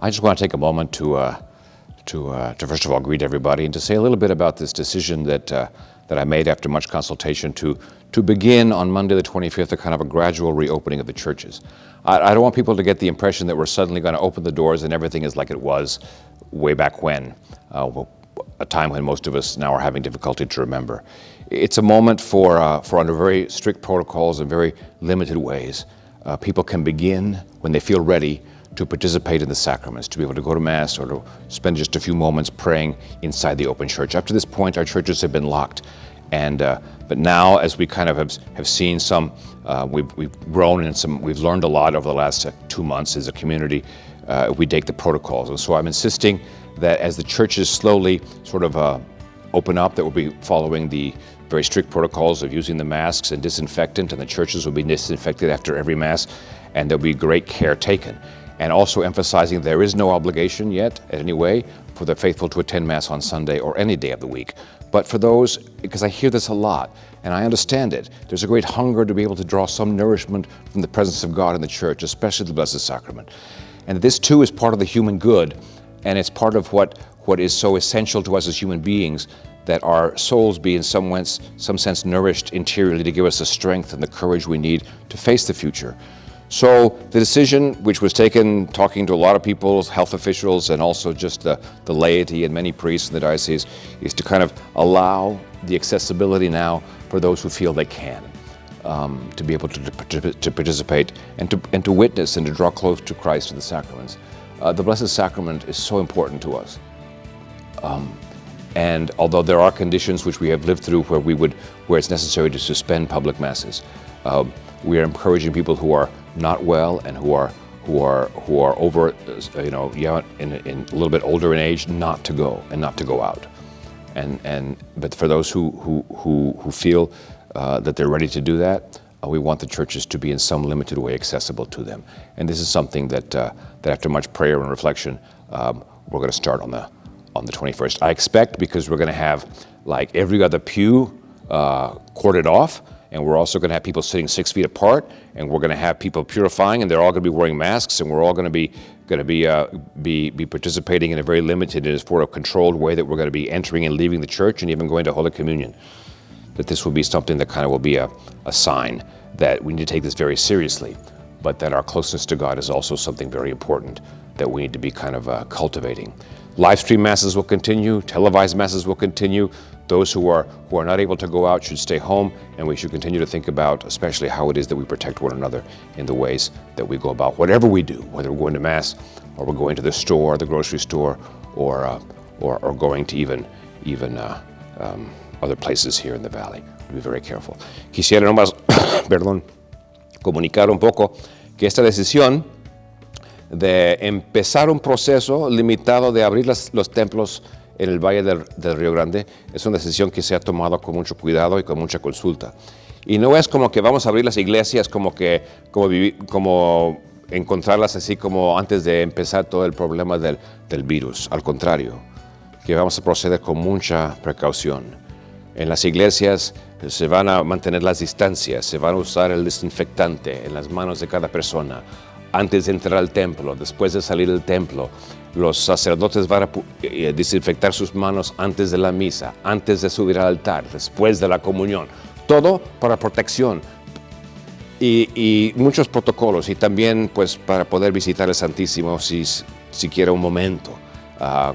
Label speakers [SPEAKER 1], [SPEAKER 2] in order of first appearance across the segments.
[SPEAKER 1] I just want to take a moment to first of all greet everybody and to say a little bit about this decision that I made after much consultation to begin on Monday the 25th a kind of a gradual reopening of the churches. I don't want people to get the impression that we're suddenly going to open the doors and everything is like it was way back when, a time when most of us now are having difficulty to remember. It's a moment for under very strict protocols and very limited ways, people can begin when they feel ready to participate in the sacraments, to be able to go to Mass or to spend just a few moments praying inside the open church. Up to this point, our churches have been locked. But now, as we kind of have seen some, we've grown and we've learned a lot over the last 2 months as a community. We take the protocols. And so I'm insisting that as the churches slowly sort of open up, that we'll be following the very strict protocols of using the masks and disinfectant, and the churches will be disinfected after every Mass, and there'll be great care taken. And also emphasizing there is no obligation yet, in any way, for the faithful to attend Mass on Sunday or any day of the week. But for those, because I hear this a lot, and I understand it, there's a great hunger to be able to draw some nourishment from the presence of God in the church, especially the Blessed Sacrament. And this too is part of the human good, and it's part of what is so essential to us as human beings, that our souls be in some sense nourished interiorly to give us the strength and the courage we need to face the future. So the decision, which was taken talking to a lot of people, health officials, and also just the laity and many priests in the diocese, is to kind of allow the accessibility now for those who feel they can, to be able to participate and to witness and to draw close to Christ in the sacraments. The Blessed Sacrament is so important to us. And although there are conditions which we have lived through where it's necessary to suspend public Masses, we are encouraging people who are not well and who are over, in a little bit older in age, not to go and not to go out. But for those who feel that they're ready to do that, we want the churches to be in some limited way accessible to them. And this is something that after much prayer and reflection, we're going to start on the 21st. I expect, because we're going to have like every other pew corded off, and we're also going to have people sitting 6 feet apart, and we're going to have people purifying, and they're all going to be wearing masks, and we're all going to be participating in a very limited and sort of controlled way, that we're going to be entering and leaving the church and even going to Holy Communion. That this will be something that kind of will be a sign that we need to take this very seriously, but that our closeness to God is also something very important that we need to be kind of cultivating. Live stream Masses will continue, televised Masses will continue. Those who are not able to go out should stay home, and we should continue to think about especially how it is that we protect one another in the ways that we go about whatever we do, whether we're going to Mass or we're going to the store, the grocery store, or going to even other places here in the valley. Be very careful. Quisiera nomás, comunicar un poco que esta decisión de empezar un proceso limitado de abrir los templos en el Valle del Río Grande es una decisión que se ha tomado con mucho cuidado y con mucha consulta. Y no es como que vamos a abrir las iglesias como encontrarlas así como antes de empezar todo el problema del virus. Al contrario, que vamos a proceder con mucha precaución. En las iglesias se van a mantener las distancias, se van a usar el desinfectante en las manos de cada persona. Antes de entrar al templo, después de salir del templo, los sacerdotes van a desinfectar sus manos antes de la misa, antes de subir al altar, después de la comunión. Todo para protección y muchos protocolos, y también pues para poder visitar el Santísimo si quiere un momento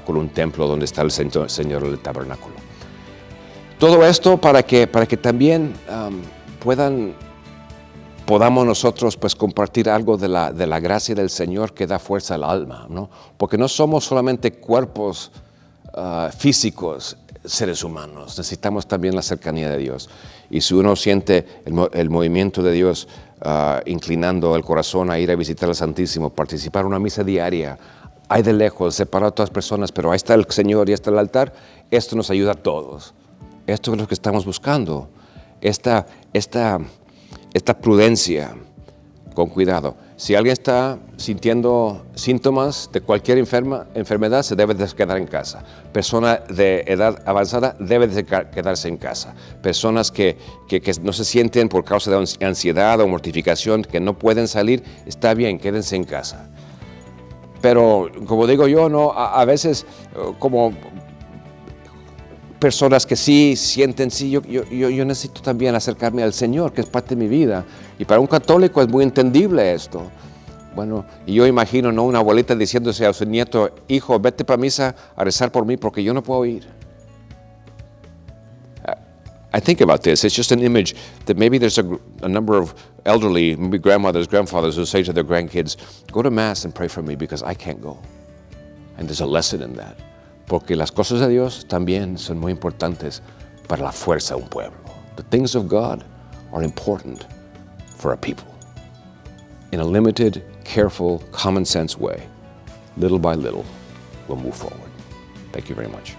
[SPEAKER 1] con un templo donde está el Señor del tabernáculo. Todo esto para que también podamos nosotros pues compartir algo de la gracia del Señor que da fuerza al alma, ¿no? Porque no somos solamente cuerpos físicos, seres humanos, necesitamos también la cercanía de Dios. Y si uno siente el movimiento de Dios inclinando el corazón a ir a visitar al Santísimo, participar en una misa diaria, hay de lejos, separar a todas las personas, pero ahí está el Señor y está el altar, esto nos ayuda a todos. Esto es lo que estamos buscando, esta prudencia, con cuidado. Si alguien está sintiendo síntomas de cualquier enfermedad, se debe de quedar en casa. Persona de edad avanzada debe de quedarse en casa. Personas que no se sienten por causa de ansiedad o mortificación, que no pueden salir, está bien, quédense en casa. Pero como digo yo, ¿no? A veces como personas que sí sienten, sí, yo necesito también acercarme al Señor, que es parte de mi vida. Y para un católico es muy entendible esto. Bueno, y yo imagino, ¿no? Una abuelita diciéndose a su nieto, hijo, vete para misa a rezar por mí porque yo no puedo ir. I think about this. It's just an image that maybe there's a number of elderly, maybe grandmothers, grandfathers who say to their grandkids, go to Mass and pray for me because I can't go. And there's a lesson in that. Porque las cosas de Dios también son muy importantes para la fuerza de un pueblo. The things of God are important for a people. In a limited, careful, common sense way, little by little, we'll move forward. Thank you very much.